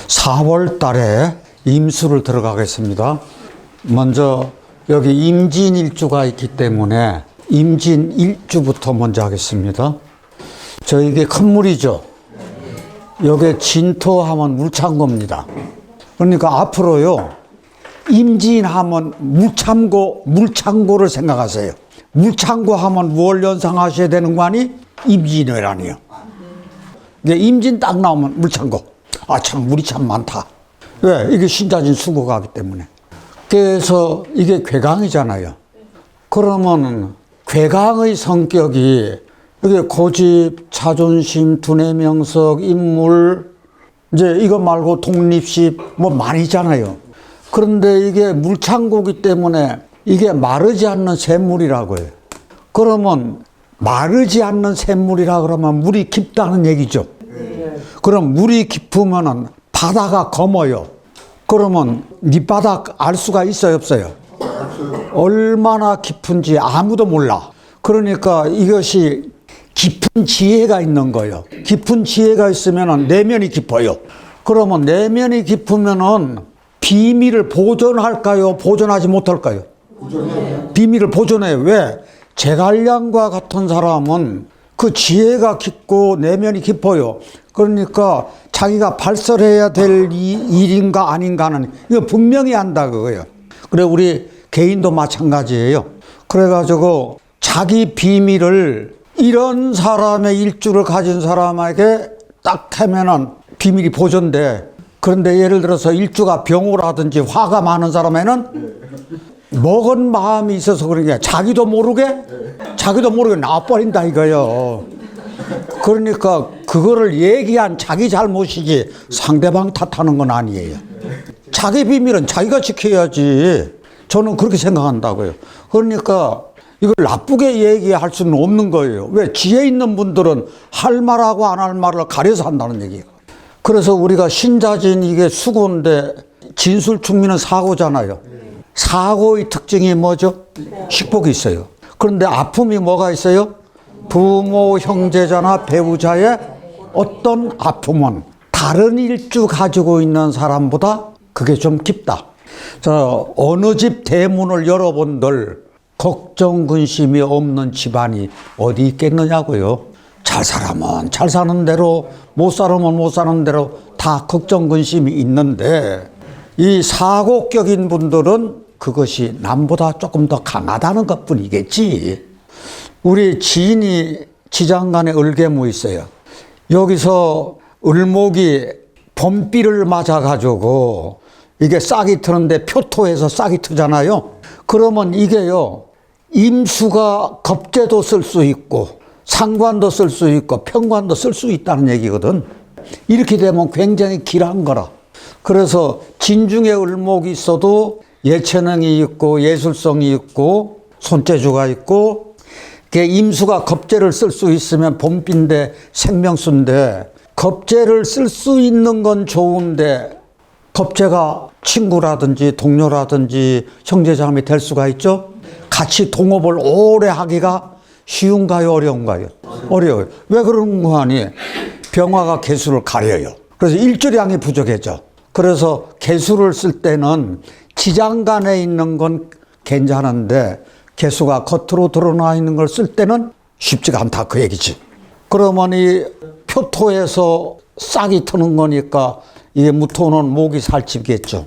(4월) 달에 임수를 들어가겠습니다. 먼저 여기 임진일주가 있기 때문에 임진일주부터 먼저 하겠습니다. 이게 큰 물이죠. 여기 진토하면 물창고입니다. 그러니까 앞으로요, 임진하면 물창고를 생각하세요. 물창고 하면 뭘 연상하셔야 되는 거 아니? 임진왜란이요. 임진 딱 나오면 물창고. 참 물이 참 많다. 왜? 이게 신자진 수고가기 때문에. 그래서 이게 괴강이잖아요. 그러면 괴강의 성격이 이게 고집, 자존심, 두뇌명석, 인물, 이제 이거 말고 독립심 뭐 많이 있잖아요. 그런데 이게 물창고기 때문에 이게 마르지 않는 샘물이라고 해요. 그러면 마르지 않는 샘물이라 그러면 물이 깊다는 얘기죠. 그럼 물이 깊으면은 바다가 검어요. 그러면 밑바닥 알 수가 있어요, 없어요? 얼마나 깊은지 아무도 몰라. 그러니까 이것이 깊은 지혜가 있는 거예요. 깊은 지혜가 있으면 내면이 깊어요. 그러면 내면이 깊으면은 비밀을 보존할까요? 보존하지 못할까요? 비밀을 보존해요. 왜? 제갈량과 같은 사람은 그 지혜가 깊고 내면이 깊어요. 그러니까 자기가 발설해야 될 일인가 아닌가는 이거 분명히 안다 그거예요. 그래 우리 개인도 마찬가지예요. 그래가지고 자기 비밀을 이런 사람의 일주를 가진 사람에게 딱 하면은 비밀이 보존돼. 그런데 예를 들어서 일주가 병호라든지 화가 많은 사람에는 먹은 마음이 있어서 그런 게 자기도 모르게 나와버린다 이거예요. 그러니까 그거를 얘기한 자기 잘못이지 상대방 탓하는 건 아니에요. 자기 비밀은 자기가 지켜야지. 저는 그렇게 생각한다고요. 그러니까 이걸 나쁘게 얘기할 수는 없는 거예요. 왜? 지혜 있는 분들은 할 말하고 안 할 말을 가려서 한다는 얘기예요. 그래서 우리가 신자진 이게 수고인데 진술충미는 사고잖아요. 사고의 특징이 뭐죠? 식복이 있어요. 그런데 아픔이 뭐가 있어요? 부모, 형제자나 배우자의 어떤 아픔은 다른 일주 가지고 있는 사람보다 그게 좀 깊다. 어느 집 대문을 여러분들 걱정, 근심이 없는 집안이 어디 있겠느냐고요. 잘 살면 잘 사는 대로, 못 살면 못 사는 대로 다 걱정, 근심이 있는데 이 사고격인 분들은 그것이 남보다 조금 더 강하다는 것 뿐이겠지. 우리 지인이 지장간에 을개무 있어요. 여기서 을목이 봄비를 맞아가지고 이게 싹이 트는데 표토에서 싹이 트잖아요. 그러면 이게요, 임수가 겁재도 쓸 수 있고 상관도 쓸 수 있고 편관도 쓸 수 있다는 얘기거든. 이렇게 되면 굉장히 길한 거라. 그래서 진중에 을목이 있어도 예체능이 있고 예술성이 있고 손재주가 있고 임수가 겁재를 쓸 수 있으면 봄비인데 생명수인데 겁재를 쓸 수 있는 건 좋은데 겁재가 친구라든지 동료라든지 형제자매이 될 수가 있죠. 같이 동업을 오래 하기가 쉬운가요? 어려운가요? 어려워요. 왜 그런 거 아니? 병화가 개수를 가려요. 그래서 일주량이 부족해져. 그래서 개수를 쓸 때는 지장간에 있는 건 괜찮은데 개수가 겉으로 드러나 있는 걸 쓸 때는 쉽지가 않다 그 얘기지. 그러면 이 표토에서 싹이 트는 거니까 이게 무토는 목이 살집겠죠.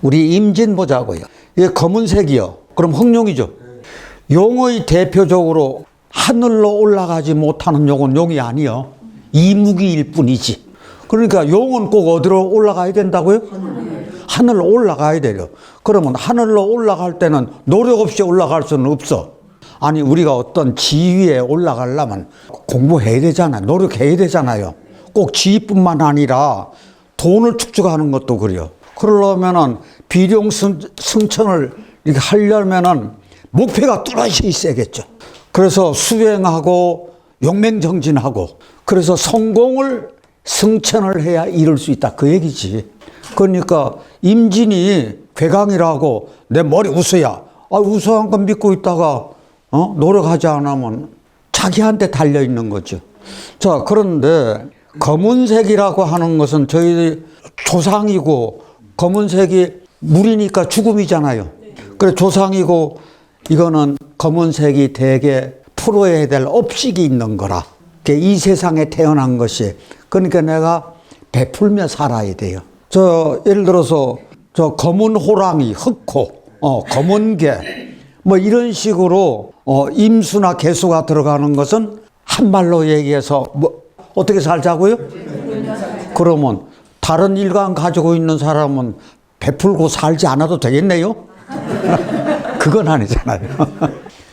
우리 임진 보자고요. 이게 검은색이요. 그럼 흑룡이죠. 용의 대표적으로 하늘로 올라가지 못하는 용은 용이 아니요. 이무기일 뿐이지. 그러니까 용은 꼭 어디로 올라가야 된다고요? 하늘로 올라가야 돼요. 그러면 하늘로 올라갈 때는 노력 없이 올라갈 수는 없어. 아니 우리가 어떤 지위에 올라가려면 공부해야 되잖아요. 노력해야 되잖아요. 꼭 지위뿐만 아니라 돈을 축적하는 것도 그래요. 그러려면은 비룡 승천을 이렇게 하려면은 목표가 뚜렷이 있어야겠죠. 그래서 수행하고 용맹정진하고 그래서 성공을 승천을 해야 이룰 수 있다 그 얘기지. 그러니까 임진이 괴강이라고 내 머리 웃어야 우수한 건 믿고 있다가 노력하지 않으면 자기한테 달려있는 거죠. 자, 그런데 검은색이라고 하는 것은 저희 조상이고 검은색이 물이니까 죽음이잖아요. 그래 조상이고 이거는 검은색이 되게 풀어야 될 업식이 있는 거라. 이 세상에 태어난 것이. 그러니까 내가 베풀며 살아야 돼요. 예를 들어서 검은 호랑이, 흑호, 검은 개, 뭐 이런 식으로 임수나 개수가 들어가는 것은 한 말로 얘기해서 뭐 어떻게 살자고요? 그러면 다른 일관 가지고 있는 사람은 베풀고 살지 않아도 되겠네요? 그건 아니잖아요.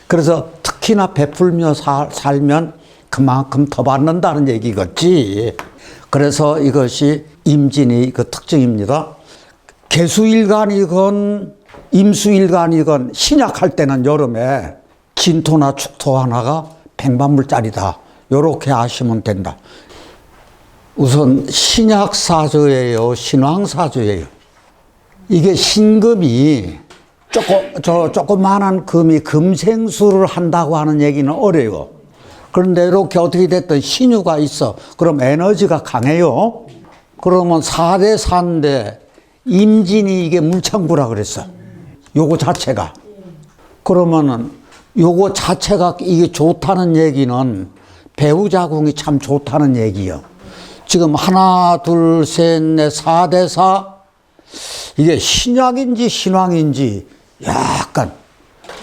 그래서 특히나 베풀며 살면 그만큼 더 받는다는 얘기겠지. 그래서 이것이 임진이 그 특징입니다. 개수일간이건 임수일간이건 신약할 때는 여름에 진토나 축토 하나가 백만불짜리다. 요렇게 아시면 된다. 우선 신약사주예요, 신왕사주예요. 이게 신금이 조그만한 금이 금생수를 한다고 하는 얘기는 어려워. 그런데 이렇게 어떻게 됐든 신유가 있어. 그럼 에너지가 강해요. 그러면 4대 4인데 임진이 이게 물창구라 그랬어. 요거 자체가. 그러면은 요거 자체가 이게 좋다는 얘기는 배우자궁이 참 좋다는 얘기요. 지금 하나, 둘, 셋, 넷, 4대 4. 이게 신약인지 신왕인지 약간.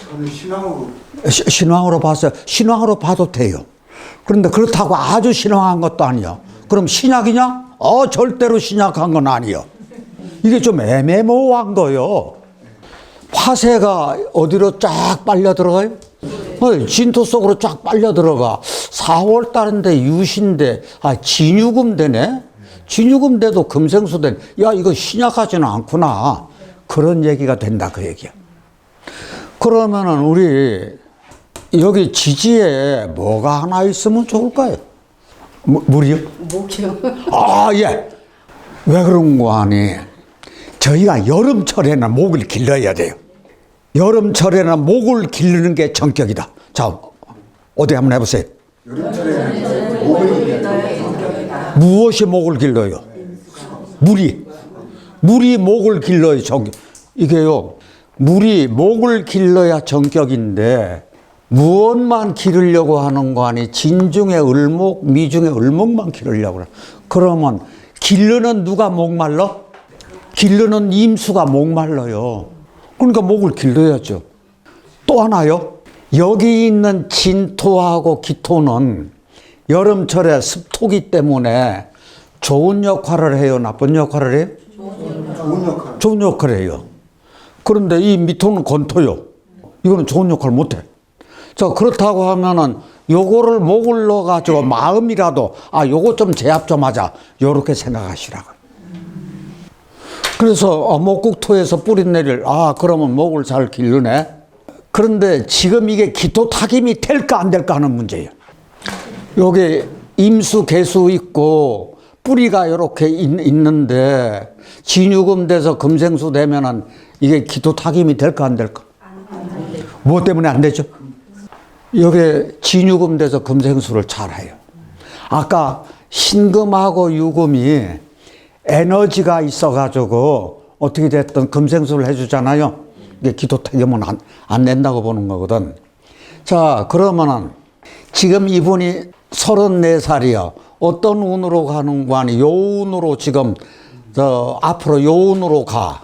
저는 신앙으로. 신왕으로 봤어요. 신왕으로 봐도 돼요. 그런데 그렇다고 아주 신왕한 것도 아니요. 그럼 신약이냐? 절대로 신약한 건 아니요. 이게 좀 애매모호한 거요. 화세가 어디로 쫙 빨려 들어가요? 진토 속으로 쫙 빨려 들어가. 4월 달인데 유신데, 진유금 되네? 진유금 돼도 금생수 되네. 야, 이거 신약하지는 않구나. 그런 얘기가 된다, 그 얘기야. 그러면은 우리 여기 지지에 뭐가 하나 있으면 좋을까요? 물이요? 목이요. 예. 왜 그런 거 아니? 저희가 여름철에는 목을 길러야 돼요. 여름철에는 목을 기르는 게 정격이다. 자, 어디 한번 해보세요. 여름철에는 목을 길러야. 무엇이 목을 길러요? 물이 목을 길러요. 정격. 이게요. 물이 목을 길러야 정격인데 무엇만 기르려고 하는 거 아니? 진중에 을목, 미중에 을목만 기르려고 그래. 그러면 기르는 누가 목말라? 기르는 임수가 목말라요. 그러니까 목을 길러야죠. 또 하나요. 여기 있는 진토하고 기토는 여름철에 습토기 때문에 좋은 역할을 해요? 나쁜 역할을 해요? 좋은 역할을 해요. 그런데 이 미토는 건토요. 이거는 좋은 역할을 못해. 자, 그렇다고 하면은 요거를 목을 넣어가지고 마음이라도 요거 좀 제압 좀 하자. 요렇게 생각하시라고. 그래서 목국토에서 뿌리 내릴 그러면 목을 잘 기르네. 그런데 지금 이게 기토 타김이 될까 안 될까 하는 문제예요. 여기 임수 개수 있고 뿌리가 이렇게 있는데 진유금 돼서 금생수 되면은 이게 기토 타김이 될까 안 될까? 뭐 때문에 안 되죠? 여기 진유금 돼서 금생수를 잘 해요. 아까 신금하고 유금이 에너지가 있어가지고 어떻게 됐든 금생수를 해주잖아요. 이게 기토 타김은 안 낸다고 보는 거거든. 자, 그러면은 지금 이분이 34살이요. 어떤 운으로 가는 거 아니? 요 운으로 지금 앞으로 요 운으로 가.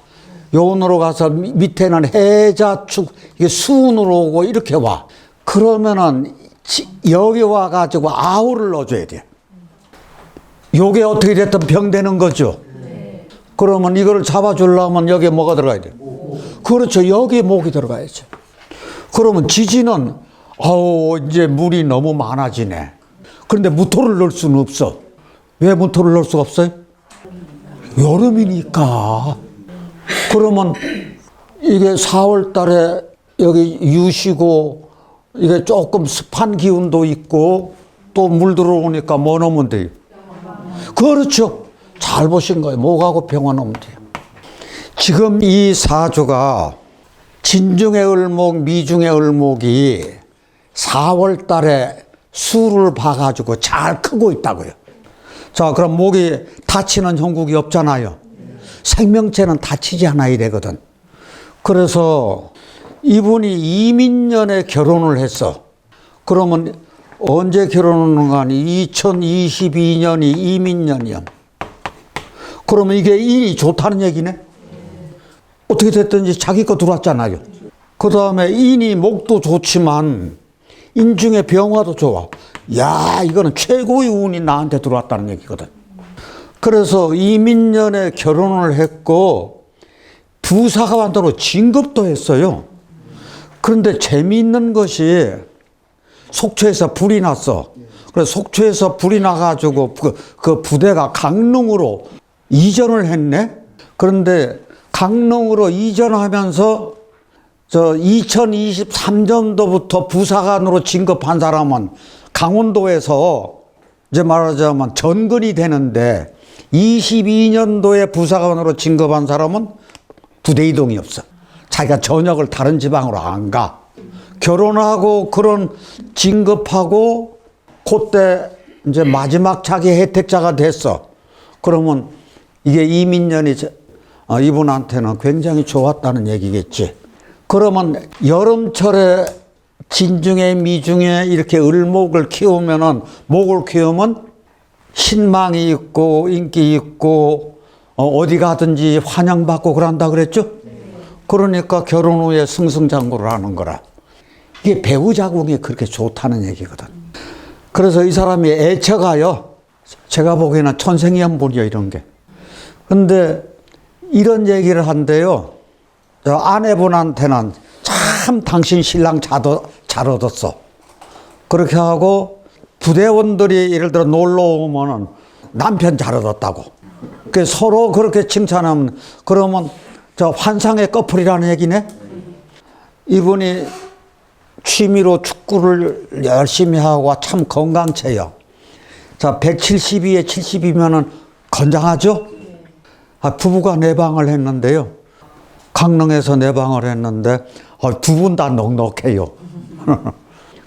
요 운으로 가서 밑에는 해자축 이게 수운으로 오고 이렇게 와. 그러면은 여기 와가지고 아우를 넣어줘야 돼. 요게 어떻게 됐든 병되는 거죠. 네. 그러면 이거를 잡아주려면 여기에 뭐가 들어가야 돼요? 그렇죠. 여기에 목이 들어가야죠. 그러면 지지는 이제 물이 너무 많아지네. 그런데 무토를 넣을 수는 없어. 왜 무토를 넣을 수가 없어요? 여름이니까. 그러면 이게 4월 달에 여기 유시고 이게 조금 습한 기운도 있고 또 물 들어오니까 뭐 넣으면 돼요? 그렇죠. 잘 보신 거예요. 목하고 병화 넣으면 돼요. 지금 이 사주가 진중의 을목, 미중의 을목이 4월 달에 수를 봐가지고 잘 크고 있다고요. 자, 그럼 목이 다치는 형국이 없잖아요. 생명체는 다치지 않아야 되거든. 그래서 이분이 이민년에 결혼을 했어. 그러면 언제 결혼하는 거 아니? 2022년이 이민년이야. 그러면 이게 인이 좋다는 얘기네? 어떻게 됐든지 자기 거 들어왔잖아요. 그 다음에 인이 목도 좋지만 인중에 병화도 좋아. 야, 이거는 최고의 운이 나한테 들어왔다는 얘기거든. 그래서 이민년에 결혼을 했고 부사관으로 진급도 했어요. 그런데 재미있는 것이 속초에서 불이 났어. 그래서 속초에서 불이 나가지고 그 부대가 강릉으로 이전을 했네. 그런데 강릉으로 이전하면서 2023년도부터 부사관으로 진급한 사람은 강원도에서 이제 말하자면 전근이 되는데 22년도에 부사관으로 진급한 사람은 부대 이동이 없어. 자기가 전역을 다른 지방으로 안 가. 결혼하고 그런 진급하고 그때 이제 마지막 자기 혜택자가 됐어. 그러면 이게 이민년이 이분한테는 굉장히 좋았다는 얘기겠지. 그러면 여름철에 진중에 미중에 이렇게 을목을 키우면은 목을 키우면 신망이 있고 인기 있고 어디 가든지 환영받고 그런다 그랬죠? 그러니까 결혼 후에 승승장구를 하는 거라. 이게 배우 자궁이 그렇게 좋다는 얘기거든. 그래서 이 사람이 애처가요. 제가 보기에는 천생연분이요, 이런 게. 근데 이런 얘기를 한대요. 저 아내분한테는 참 당신 신랑 잘 얻었어. 그렇게 하고 부대원들이 예를 들어 놀러 오면은 남편 잘 얻었다고. 그 서로 그렇게 칭찬하면 그러면 저 환상의 커플이라는 얘기네. 이분이 취미로 축구를 열심히 하고 참 건강체요. 자, 172에 70이면은 건장하죠? 부부가 내방을 했는데요. 강릉에서 내방을 했는데 두 분 다 넉넉해요.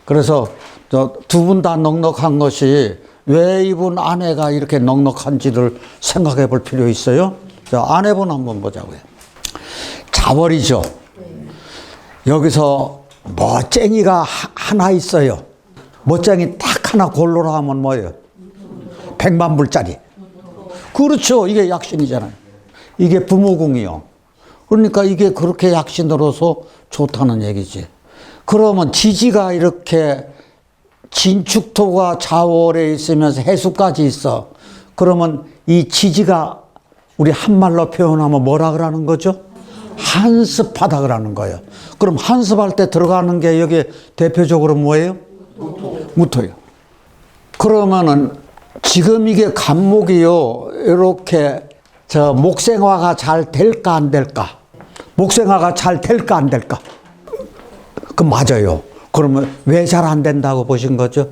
그래서 두 분 다 넉넉한 것이 왜 이분 아내가 이렇게 넉넉한지를 생각해 볼 필요 있어요. 자, 아내분 한번 보자고요. 자벌이죠. 여기서 멋쟁이가 하나 있어요. 멋쟁이 딱 하나 골로라 하면 뭐예요? 100만 불짜리. 그렇죠. 이게 약신이잖아요. 이게 부모궁이요. 그러니까 이게 그렇게 약신으로서 좋다는 얘기지. 그러면 지지가 이렇게 진축토가 좌월에 있으면서 해수까지 있어. 그러면 이 지지가 우리 한말로 표현하면 뭐라 그러는 거죠? 한습하다 그러는 거예요. 그럼 한습할 때 들어가는 게 여기 대표적으로 뭐예요? 무토요. 그러면은 지금 이게 간목이요. 이렇게 저 목생화가 잘 될까 안 될까? 목생화가 잘 될까 안 될까? 그 맞아요. 그러면 왜 잘 안 된다고 보신 거죠?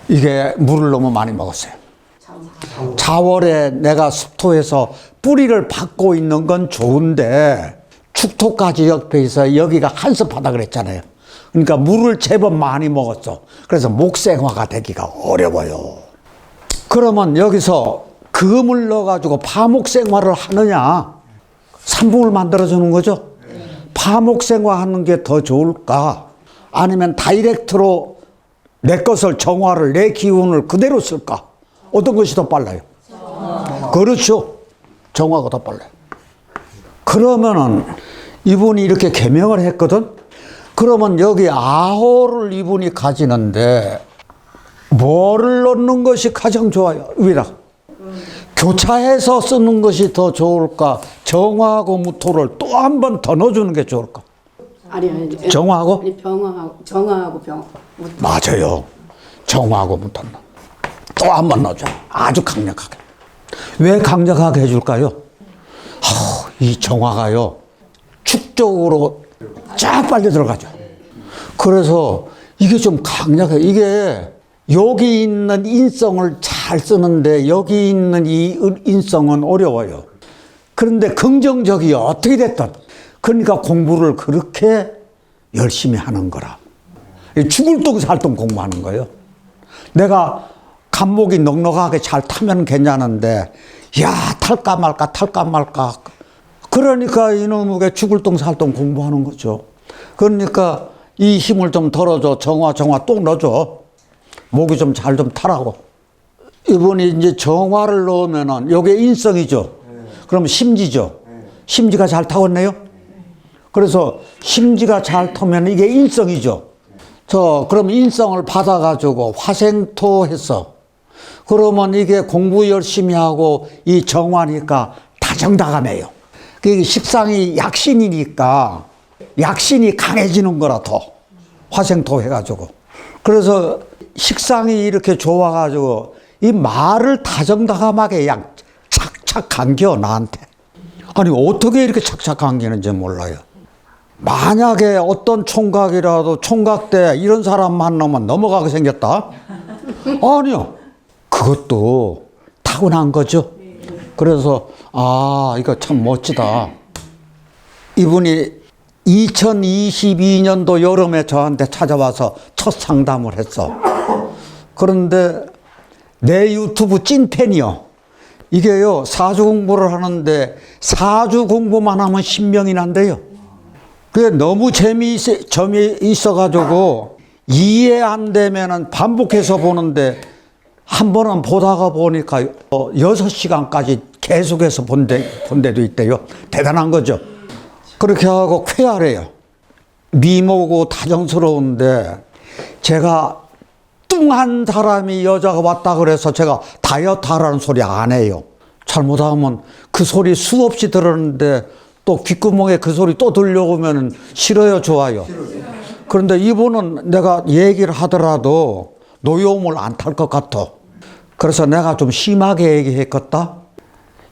이게 물을 너무 많이 먹었어요. 자월에 내가 습토에서 뿌리를 받고 있는 건 좋은데 축토까지 옆에 있어 여기가 한습하다 그랬잖아요. 그러니까 물을 제법 많이 먹었어. 그래서 목생화가 되기가 어려워요. 그러면 여기서 금을 넣어가지고 파목생화를 하느냐? 산봉을 만들어주는 거죠? 파목생화 하는 게 더 좋을까? 아니면 다이렉트로 내 것을 정화를 내 기운을 그대로 쓸까? 어떤 것이 더 빨라요? 그렇죠. 정화가 더 빨라요. 그러면은 이분이 이렇게 개명을 했거든? 그러면 여기 아호를 이분이 가지는데 뭐를 넣는 것이 가장 좋아요? 위라. 교차해서 쓰는 것이 더 좋을까? 정화하고 무토를 또 한 번 더 넣어주는 게 좋을까? 아니. 정화하고? 아니, 정화하고 무토. 맞아요. 정화하고 무토는 또 한 번 넣어줘. 아주 강력하게. 왜 강력하게 해줄까요? 이 정화가요. 축 쪽으로 쫙 빨려 들어가죠. 그래서 이게 좀 강력해. 이게 여기 있는 인성을 잘 쓰는데 여기 있는 이 인성은 어려워요. 그런데 긍정적이요. 어떻게 됐든. 그러니까 공부를 그렇게 열심히 하는 거라. 죽을 똥 살 똥 공부하는 거예요. 내가 감목이 넉넉하게 잘 타면 괜찮은데, 야, 탈까 말까. 그러니까 이놈에게 죽을 똥 살 똥 공부하는 거죠. 그러니까 이 힘을 좀 덜어줘. 정화 또 넣어줘. 목이 좀 잘 좀 타라고. 이분이 이제 정화를 넣으면은 요게 인성이죠. 그럼 심지죠. 심지가 잘 타겠네요. 그래서 심지가 잘 타면 이게 인성이죠. 그럼 인성을 받아가지고 화생토 했어. 그러면 이게 공부 열심히 하고 이 정화니까 다정다감해요. 그게 식상이 약신이니까 약신이 강해지는 거라 더. 화생토 해가지고. 그래서 식상이 이렇게 좋아가지고 이 말을 다정다감하게 그냥 착착 감겨 나한테. 아니 어떻게 이렇게 착착 감기는지 몰라요. 만약에 어떤 총각이라도 총각 때 이런 사람 만나면 넘어가게 생겼다? 아니요. 그것도 타고난 거죠. 그래서 이거 참 멋지다. 이분이 2022년도 여름에 저한테 찾아와서 첫 상담을 했어. 그런데 내 유튜브 찐팬이요. 이게요, 사주 공부를 하는데 사주 공부만 하면 10명이 난대요. 그게 너무 점이 있어가지고 이해 안 되면은 반복해서 보는데 한 번은 보다가 보니까 6시간까지 계속해서 본 데도 있대요. 대단한 거죠. 그렇게 하고 쾌활해요. 미모고 다정스러운데 제가 뚱한 사람이 여자가 왔다 그래서 제가 다이어트 하라는 소리 안 해요. 잘못하면 그 소리 수없이 들었는데 또 귓구멍에 그 소리 또 들려오면 싫어요, 좋아요? 그런데 이분은 내가 얘기를 하더라도 노여움을 안 탈 것 같아. 그래서 내가 좀 심하게 얘기했겠다.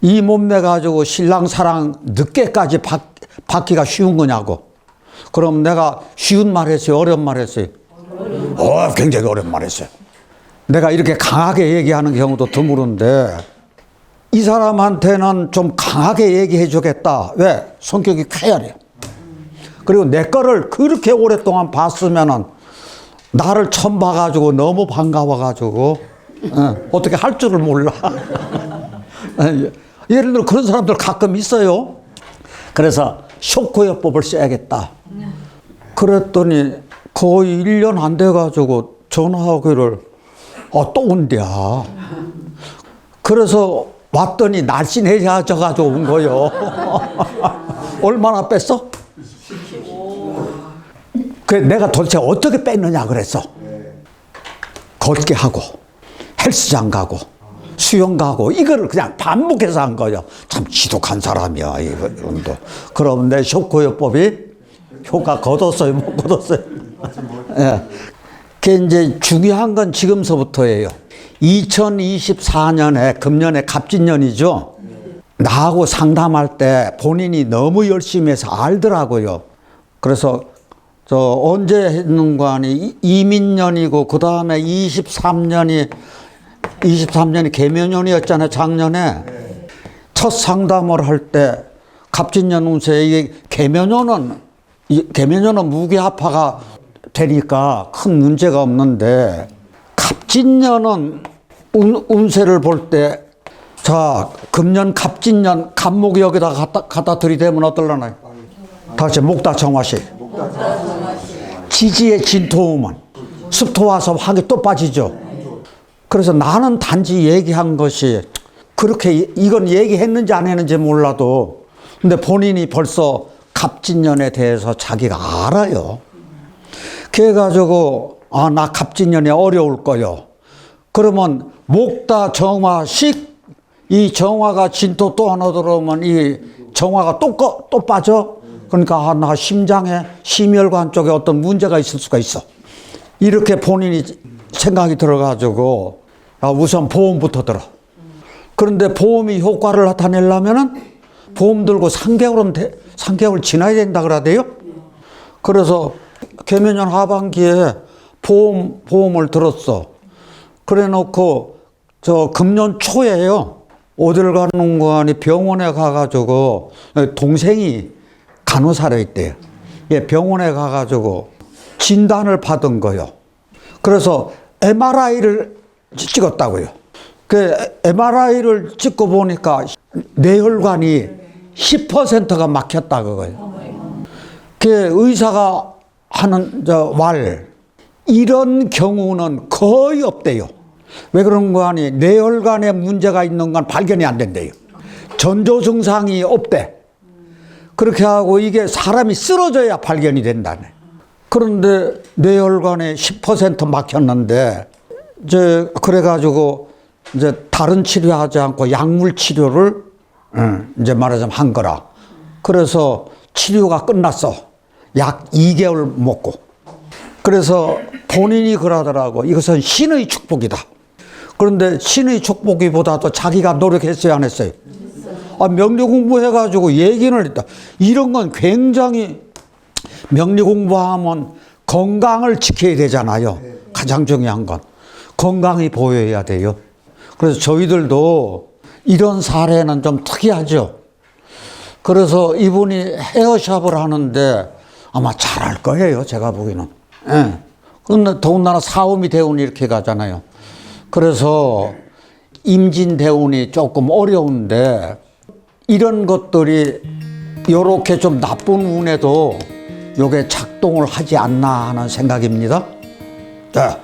이 몸매 가지고 신랑 사랑 늦게까지 받기가 쉬운 거냐고. 그럼 내가 쉬운 말 했어요, 어려운 말 했어요? 굉장히 어려운 말 했어요. 내가 이렇게 강하게 얘기하는 경우도 드물은데 이 사람한테는 좀 강하게 얘기해 주겠다. 왜? 성격이 쾌활해요. 그리고 내 거를 그렇게 오랫동안 봤으면은 나를 처음 봐가지고 너무 반가워가지고 어떻게 할 줄을 몰라. 예를 들어 그런 사람들 가끔 있어요. 그래서 쇼크요법을 써야겠다. 그랬더니 거의 1년 안 돼가지고 전화하기를 또 온대야. 그래서 왔더니 날씬해져가지고 온 거요. 얼마나 뺐어? 그래 내가 도대체 어떻게 뺐느냐 그랬어. 걷게 하고 헬스장 가고 수영 가고 이거를 그냥 반복해서 한 거예요. 참 지독한 사람이야 이분도. 그럼 내 쇼크요법이 효과 거뒀어요, 못 거뒀어요? 예. 그게 이제 중요한 건 지금서부터예요. 2024년에 금년에 갑진년이죠. 나하고 상담할 때 본인이 너무 열심히 해서 알더라고요. 그래서 언제 했는가 하니 이민년이고 그 다음에 23년이 개묘년이었잖아요, 작년에. 첫 상담을 할 때 갑진년 운세 이게 개묘년은 무기합화가 되니까 큰 문제가 없는데 갑진년은 운세를 볼 때 금년 갑진년 갑목이 여기다 갖다 들이대면 어떨라나요? 다시 목다 정화시. 지지의 진토음은 습토 와서 화기 또 빠지죠. 그래서 나는 단지 얘기한 것이 그렇게 이건 얘기했는지 안 했는지 몰라도 근데 본인이 벌써 갑진년에 대해서 자기가 알아요. 그래가지고 나 갑진년이 어려울 거요. 그러면 목다 정화식 이 정화가 진토 또 하나 들어오면 이 정화가 또 빠져. 그러니까 나 심장에 심혈관 쪽에 어떤 문제가 있을 수가 있어. 이렇게 본인이 생각이 들어가지고 우선 보험부터 들어. 그런데 보험이 효과를 나타내려면은 보험 들고 3개월 지나야 된다 그러대요. 그래서 개묘년 하반기에 보험을 들었어. 그래 놓고 금년 초에요. 어딜 가는 거 아니 병원에 가가지고 동생이 간호사로 있대요. 병원에 가가지고 진단을 받은 거요. 그래서 MRI를 찍었다고요. 그 MRI를 찍고 보니까 뇌혈관이 10%가 막혔다 그거예요. 그 의사가 하는 이런 경우는 거의 없대요. 왜 그런 거 하니 뇌혈관에 문제가 있는 건 발견이 안 된대요. 전조 증상이 없대. 그렇게 하고 이게 사람이 쓰러져야 발견이 된다네. 그런데 뇌혈관에 10% 막혔는데 그래가지고 이제 다른 치료하지 않고 약물 치료를 이제 말하자면 한 거라. 그래서 치료가 끝났어. 약 2개월 먹고. 그래서 본인이 그러더라고. 이것은 신의 축복이다. 그런데 신의 축복이보다도 자기가 노력했어요, 안 했어요? 명리 공부해가지고 얘기를 했다. 이런 건 굉장히 명리 공부하면 건강을 지켜야 되잖아요. 가장 중요한 건. 건강이 보여야 돼요. 그래서 저희들도 이런 사례는 좀 특이하죠. 그래서 이분이 헤어샵을 하는데 아마 잘할 거예요, 제가 보기에는. 예. 근데 더군다나 사음이 대운이 이렇게 가잖아요. 그래서 임진 대운이 조금 어려운데 이런 것들이 요렇게 좀 나쁜 운에도 요게 작동을 하지 않나 하는 생각입니다. 자.